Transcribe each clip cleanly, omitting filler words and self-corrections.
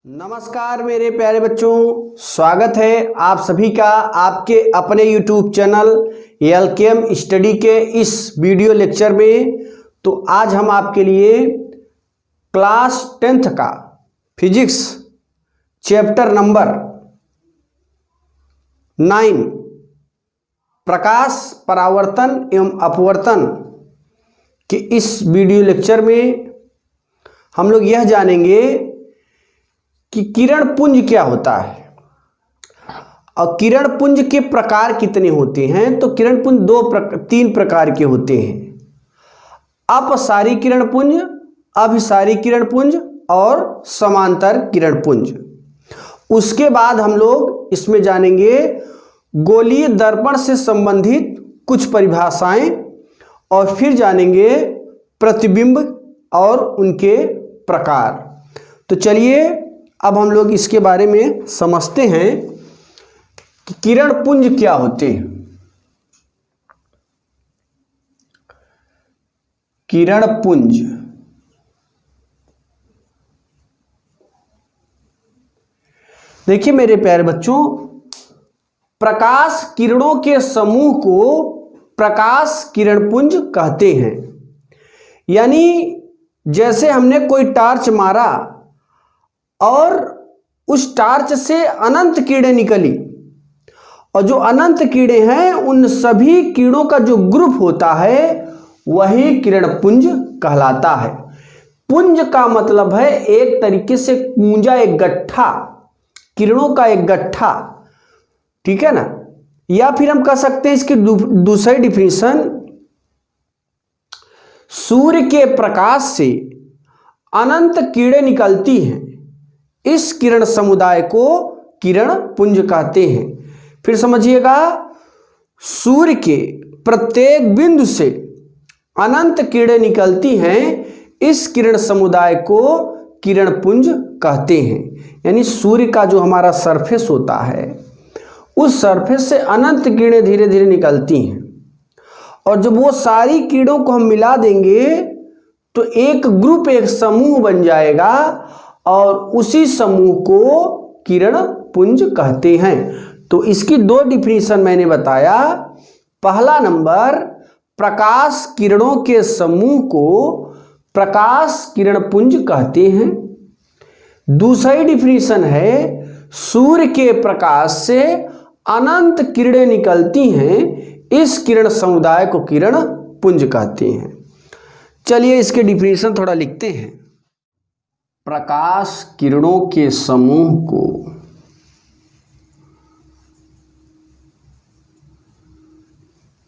नमस्कार मेरे प्यारे बच्चों, स्वागत है आप सभी का आपके अपने YouTube चैनल एलकेएम स्टडी के इस वीडियो लेक्चर में। तो आज हम आपके लिए क्लास 10th का फिजिक्स चैप्टर नंबर 9 प्रकाश परावर्तन एवं अपवर्तन के इस वीडियो लेक्चर में हम लोग यह जानेंगे कि किरण पुंज क्या होता है और किरण पुंज के प्रकार कितने होते हैं। तो किरण पुंज तीन प्रकार के होते हैं, अपसारी किरण पुंज, अभिसारी किरण पुंज और समांतर किरण पुंज। उसके बाद हम लोग इसमें जानेंगे गोलीय दर्पण से संबंधित कुछ परिभाषाएं और फिर जानेंगे प्रतिबिंब और उनके प्रकार। तो चलिए अब हम लोग इसके बारे में समझते हैं कि किरण पुंज क्या होते हैं। किरण पुंज देखिए मेरे प्यारे बच्चों, प्रकाश किरणों के समूह को प्रकाश किरण पुंज कहते हैं। यानी जैसे हमने कोई टॉर्च मारा और उस टॉर्च से अनंत किरणें निकली और जो अनंत किरणें हैं उन सभी किरणों का जो ग्रुप होता है वही किरण पुंज कहलाता है। पुंज का मतलब है एक तरीके से पूंजा, एक गट्ठा, किरणों का एक गट्ठा, ठीक है ना। या फिर हम कह सकते हैं इसकी दूसरी डिफिनेशन, सूर्य के प्रकाश से अनंत किरणें निकलती हैं, इस किरण समुदाय को किरण पुंज कहते हैं। फिर समझिएगा, सूर्य के प्रत्येक बिंदु से अनंत किरणें निकलती हैं, इस किरण समुदाय को किरण पुंज कहते हैं। यानी सूर्य का जो हमारा सरफेस होता है उस सरफेस से अनंत किरणें धीरे धीरे निकलती हैं और जब वो सारी किरणों को हम मिला देंगे तो एक ग्रुप, एक समूह बन जाएगा और उसी समूह को किरण पुंज कहते हैं। तो इसकी दो डिफिनीशन मैंने बताया। पहला नंबर, प्रकाश किरणों के समूह को प्रकाश किरण पुंज कहते हैं। दूसरी डिफिनीशन है, सूर्य के प्रकाश से अनंत किरणें निकलती हैं, इस किरण समुदाय को किरण पुंज कहते हैं। चलिए इसके डिफिनीशन थोड़ा लिखते हैं। प्रकाश किरणों के समूह को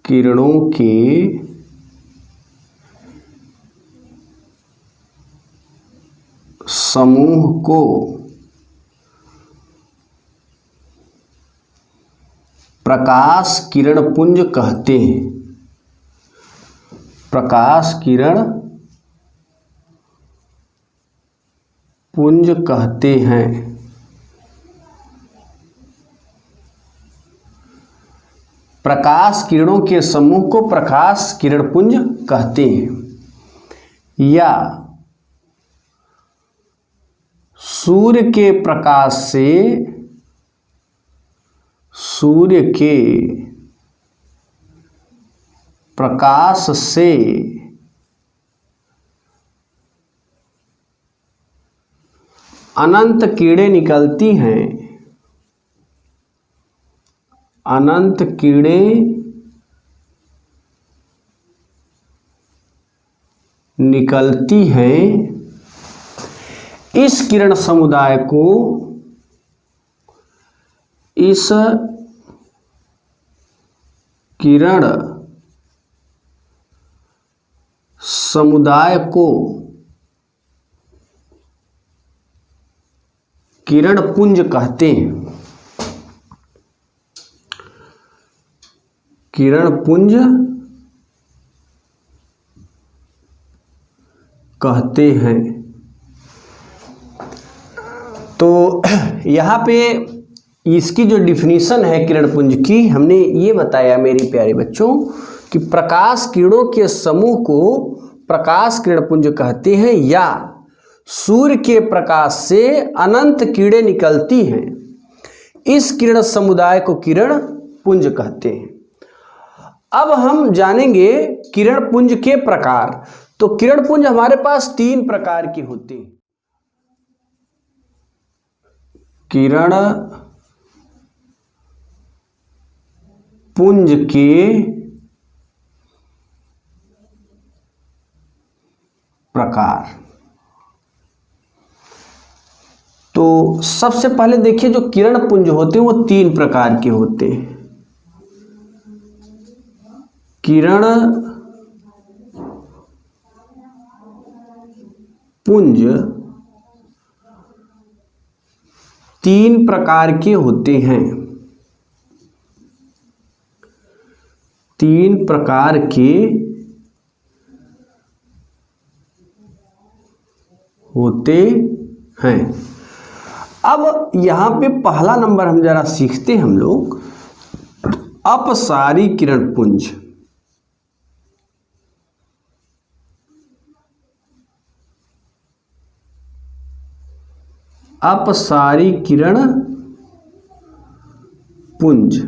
किरणों के समूह को प्रकाश किरण पुंज कहते हैं। प्रकाश किरण पुंज कहते हैं। प्रकाश किरणों के समूह को प्रकाश किरण पुंज कहते हैं। या सूर्य के प्रकाश से, सूर्य के प्रकाश से अनंत किरणें निकलती हैं, अनंत किरणें निकलती हैं, इस किरण समुदाय को, इस किरण समुदाय को किरण पुंज कहते हैं। किरण पुंज कहते हैं। तो यहाँ पे इसकी जो डिफिनीशन है किरण पुंज की, हमने ये बताया मेरे प्यारे बच्चों कि प्रकाश किरणों के समूह को प्रकाश किरण पुंज कहते हैं। या सूर्य के प्रकाश से अनंत किरणें निकलती हैं। इस किरण समुदाय को किरण पुंज कहते हैं। अब हम जानेंगे किरण पुंज के प्रकार। तो किरण पुंज हमारे पास 3 प्रकार के होते हैं। किरण पुंज के प्रकार। तो सबसे पहले देखिए, जो किरण पुंज होते हैं वो 3 प्रकार के होते हैं। किरण पुंज 3 प्रकार के होते हैं। 3 प्रकार के होते हैं। अब यहां पे पहला नंबर हम जरा सीखते हैं हम लोग, अपसारी किरण पुंज। अपसारी किरण पुंज।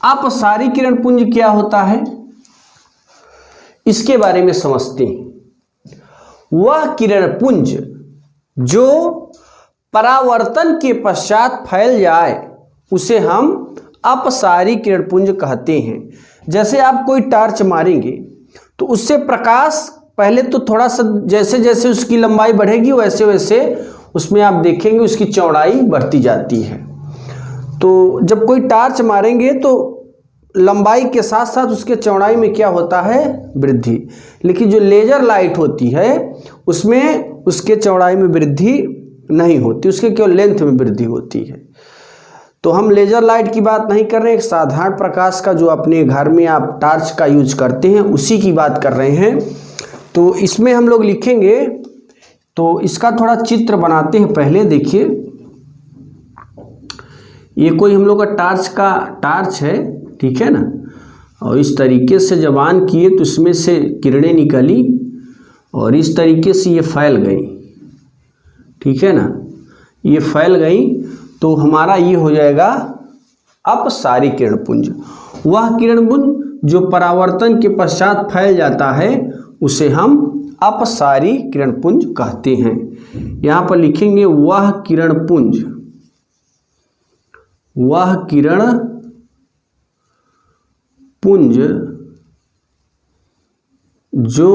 अपसारी किरण पुंज क्या होता है, इसके बारे में समझते हैं। वह किरण पुंज जो परावर्तन के पश्चात फैल जाए उसे हम अपसारी किरण पुंज कहते हैं। जैसे आप कोई टॉर्च मारेंगे तो उससे प्रकाश पहले तो थोड़ा सा, जैसे जैसे उसकी लंबाई बढ़ेगी वैसे वैसे उसमें आप देखेंगे उसकी चौड़ाई बढ़ती जाती है। तो जब कोई टॉर्च मारेंगे तो लंबाई के साथ साथ उसके चौड़ाई में क्या होता है, वृद्धि। लेकिन जो लेजर लाइट होती है उसमें उसके चौड़ाई में वृद्धि नहीं होती, उसके केवल लेंथ में वृद्धि होती है। तो हम लेजर लाइट की बात नहीं कर रहे हैं, एक साधारण प्रकाश का जो अपने घर में आप टॉर्च का यूज करते हैं उसी की बात कर रहे हैं। तो इसमें हम लोग लिखेंगे, तो इसका थोड़ा चित्र बनाते हैं। पहले देखिए, ये कोई हम लोग का टॉर्च है, ठीक है ना। और इस तरीके से जब ऑन किए तो इसमें से किरणें निकली और इस तरीके से ये फैल गई, ठीक है ना। ये फैल गई तो हमारा ये हो जाएगा अपसारी किरण पुंज। वह किरण पुंज जो परावर्तन के पश्चात फैल जाता है उसे हम अपसारी किरण पुंज कहते हैं। यहाँ पर लिखेंगे वह किरण पुंज, वह किरण पुंज जो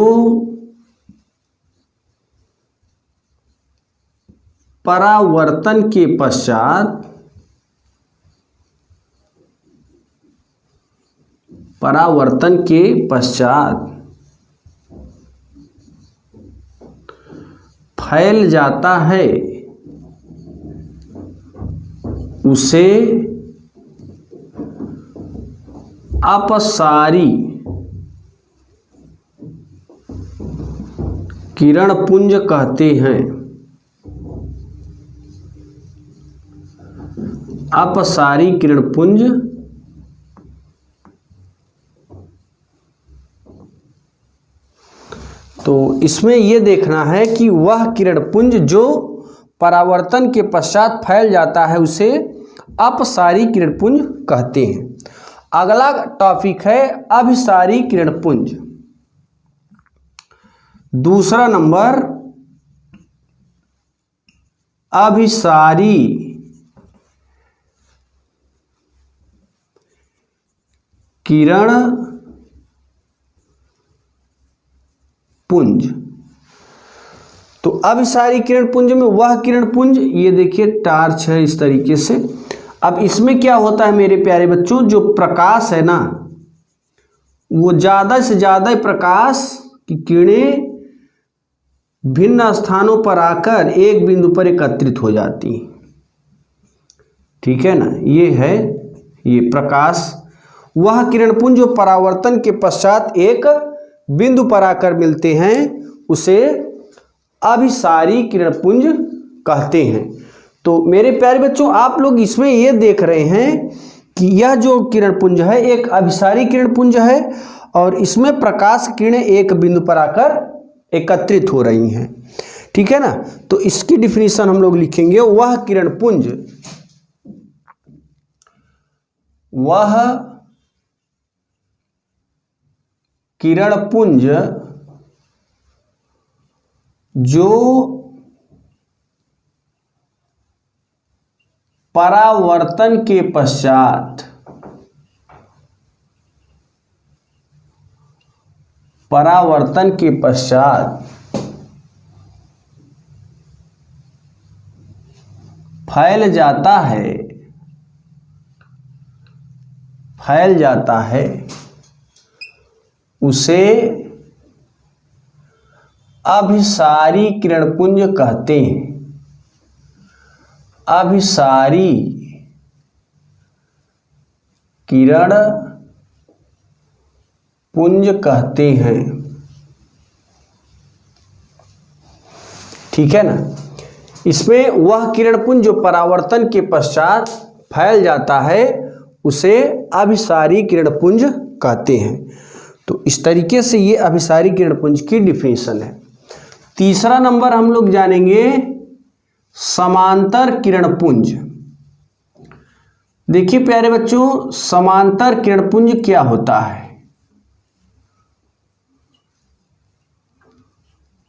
परावर्तन के पश्चात फैल जाता है उसे अपसारी किरण पुंज कहते हैं। अपसारी किरण पुंज तो इसमें यह देखना है कि वह किरण पुंज जो परावर्तन के पश्चात फैल जाता है उसे अपसारी किरण पुंज कहते हैं। अगला टॉपिक है अभिसारी किरण पुंज। दूसरा नंबर अभिसारी किरण पुंज। तो अभिसारी किरण पुंज में वह किरण पुंज, ये देखिए टॉर्च है इस तरीके से। अब इसमें क्या होता है मेरे प्यारे बच्चों, जो प्रकाश है ना वो ज़्यादा से ज़्यादा प्रकाश की किरणें भिन्न स्थानों पर आकर एक बिंदु पर एकत्रित हो जाती हैं, ठीक है ना। ये है ये प्रकाश, वह किरण पुंज जो परावर्तन के पश्चात एक बिंदु पर आकर मिलते हैं उसे अभिसारी किरण पुंज कहते हैं। तो मेरे प्यारे बच्चों, आप लोग इसमें ये देख रहे हैं कि यह जो किरण पुंज है एक अभिसारी किरण पुंज है और इसमें प्रकाश किरणें एक बिंदु पर आकर एकत्रित हो रही हैं। ठीक है ना। तो इसकी डिफिनीशन हम लोग लिखेंगे, वह किरणपुंज, वह किरणपुंज जो परावर्तन के पश्चात फैल जाता है उसे अभिसारी किरणपुंज कहते हैं। अभिसारी किरणपुंज कहते हैं। ठीक है ना। इसमें वह किरणपुंज जो परावर्तन के पश्चात फैल जाता है उसे अभिसारी किरणपुंज कहते हैं। तो इस तरीके से ये अभिसारी किरणपुंज की डिफिनीशन है। तीसरा नंबर हम लोग जानेंगे समांतर किरणपुंज। देखिए प्यारे बच्चों, समांतर किरणपुंज क्या होता है?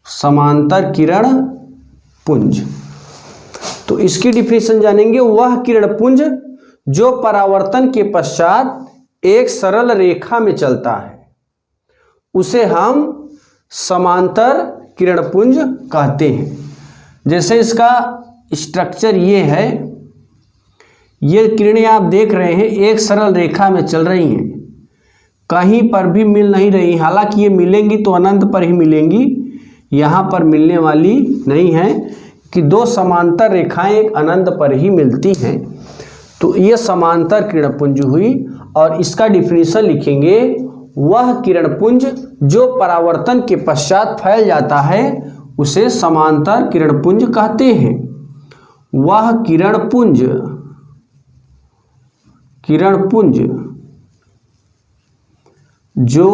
समांतर किरणपुंज, तो इसकी डिफिनीशन जानेंगे, वह किरणपुंज जो परावर्तन के पश्चात एक सरल रेखा में चलता है उसे हम समांतर किरणपुंज कहते हैं। जैसे इसका स्ट्रक्चर ये है, ये किरणें आप देख रहे हैं एक सरल रेखा में चल रही हैं, कहीं पर भी मिल नहीं रही। हालांकि ये मिलेंगी तो अनंत पर ही मिलेंगी, यहाँ पर मिलने वाली नहीं है कि दो समांतर रेखाएं एक अनंत पर ही मिलती हैं। तो ये समांतर किरणपुंज हुई। और इसका डिफिनीशन लिखेंगे, वह किरणपुंज जो परावर्तन के पश्चात फैल जाता है उसे समांतर किरणपुंज कहते हैं। वह किरणपुंज जो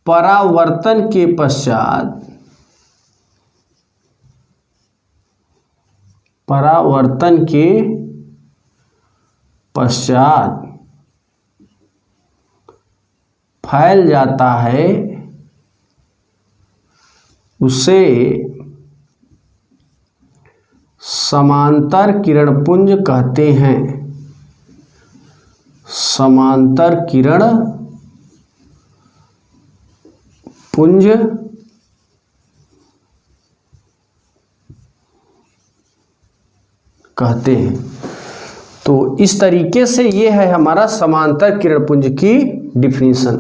परावर्तन के पश्चात फैल जाता है उसे समांतर किरणपुंज कहते हैं। समांतर किरणपुंज कहते हैं। तो इस तरीके से ये है हमारा समांतर किरणपुंज की डिफिनीशन।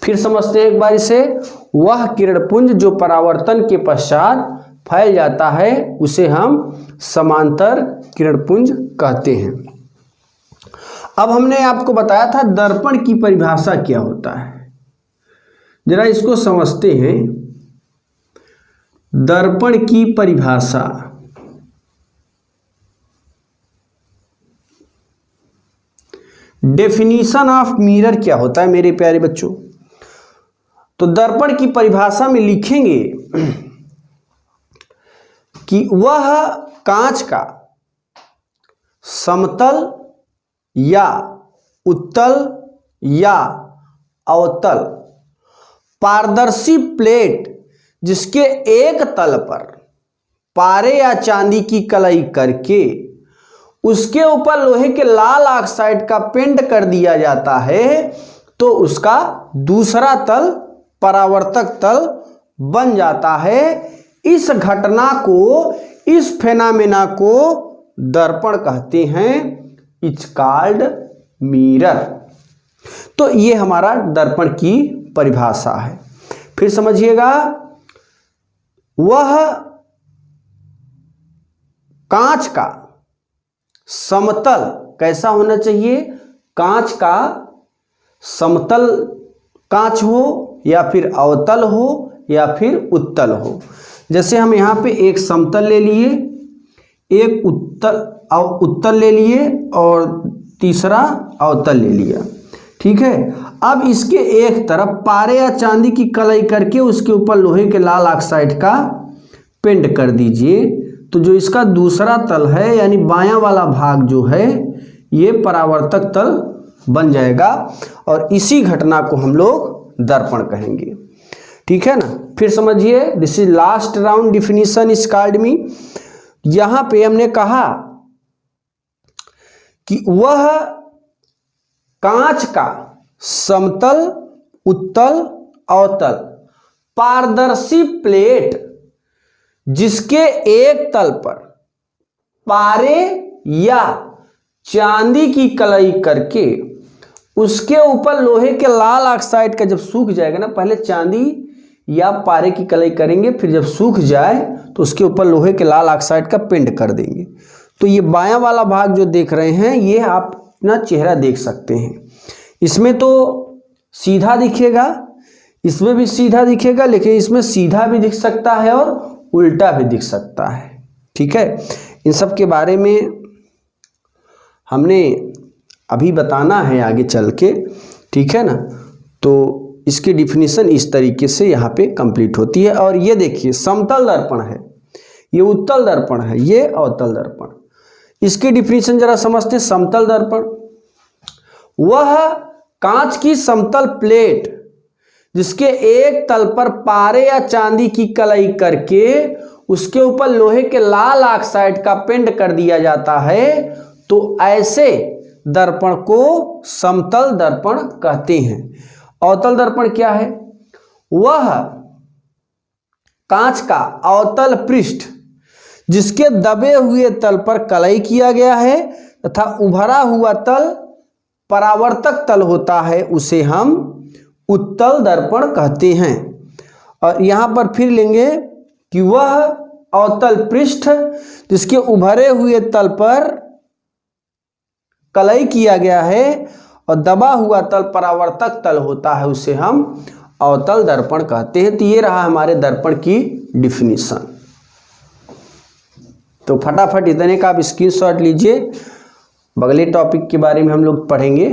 फिर समझते हैं एक बार इसे, वह किरणपुंज जो परावर्तन के पश्चात फैल जाता है उसे हम समांतर किरणपुंज कहते हैं। अब हमने आपको बताया था दर्पण की परिभाषा क्या होता है, जरा इसको समझते हैं। दर्पण की परिभाषा, डेफिनीशन ऑफ मिरर क्या होता है मेरे प्यारे बच्चों? तो दर्पण की परिभाषा में लिखेंगे कि वह कांच का समतल या उत्तल या अवतल पारदर्शी प्लेट जिसके एक तल पर पारे या चांदी की कलाई करके उसके ऊपर लोहे के लाल ऑक्साइड का पेंट कर दिया जाता है तो उसका दूसरा तल परावर्तक तल बन जाता है। इस घटना को, इस फेनामेना को दर्पण कहते हैं। It's called mirror. तो ये हमारा दर्पण की परिभाषा है। फिर समझिएगा, वह कांच का समतल कैसा होना चाहिए? कांच का समतल कांच हो या फिर अवतल हो या फिर उत्तल हो। जैसे हम यहाँ पे एक समतल ले लिए, एक उत्तल ले लिए और तीसरा अवतल ले लिया। ठीक है। अब इसके एक तरफ पारे या चांदी की कलई करके उसके ऊपर लोहे के लाल ऑक्साइड का पेंट कर दीजिए। तो जो इसका दूसरा तल है यानी बायां वाला भाग जो है ये परावर्तक तल बन जाएगा और इसी घटना को हम लोग दर्पण कहेंगे। ठीक है ना। फिर समझिए, this is last round definition is called me. यहां पे हमने कहा कि वह कांच का समतल, उत्तल, अवतल पारदर्शी प्लेट जिसके एक तल पर पारे या चांदी की कलई करके उसके ऊपर लोहे के लाल ऑक्साइड का, जब सूख जाएगा ना, पहले चांदी या पारे की कलई करेंगे, फिर जब सूख जाए तो उसके ऊपर लोहे के लाल ऑक्साइड का पेंट कर देंगे। तो ये बायां वाला भाग जो देख रहे हैं ये आप अपना चेहरा देख सकते हैं। इसमें तो सीधा दिखेगा, इसमें भी सीधा दिखेगा, लेकिन इसमें सीधा भी दिख सकता है और उल्टा भी दिख सकता है। ठीक है, इन सब के बारे में हमने अभी बताना है आगे चल के। ठीक है ना। तो इसकी डिफिनीशन इस तरीके से यहाँ पे कंप्लीट होती है। और ये देखिए समतल दर्पण है, ये उत्तल दर्पण है, ये अवतल दर्पण। इसकी डिफिनीशन जरा समझते हैं। समतल दर्पण वह कांच की समतल प्लेट जिसके एक तल पर पारे या चांदी की कलई करके उसके ऊपर लोहे के लाल ऑक्साइड का पेंट कर दिया जाता है, तो ऐसे दर्पण को समतल दर्पण कहते हैं। अवतल दर्पण क्या है? वह कांच का अवतल पृष्ठ जिसके दबे हुए तल पर कलई किया गया है तथा उभरा हुआ तल परावर्तक तल होता है, उसे हम उत्तल दर्पण कहते हैं। और यहां पर फिर लेंगे कि वह अवतल पृष्ठ जिसके उभरे हुए तल पर कलई किया गया है और दबा हुआ तल परावर्तक तल होता है, उसे हम अवतल दर्पण कहते हैं। तो ये रहा हमारे दर्पण की डिफिनीशन। तो फटाफट इतने का आप स्क्रीनशॉट लीजिए, अगले टॉपिक के बारे में हम लोग पढ़ेंगे।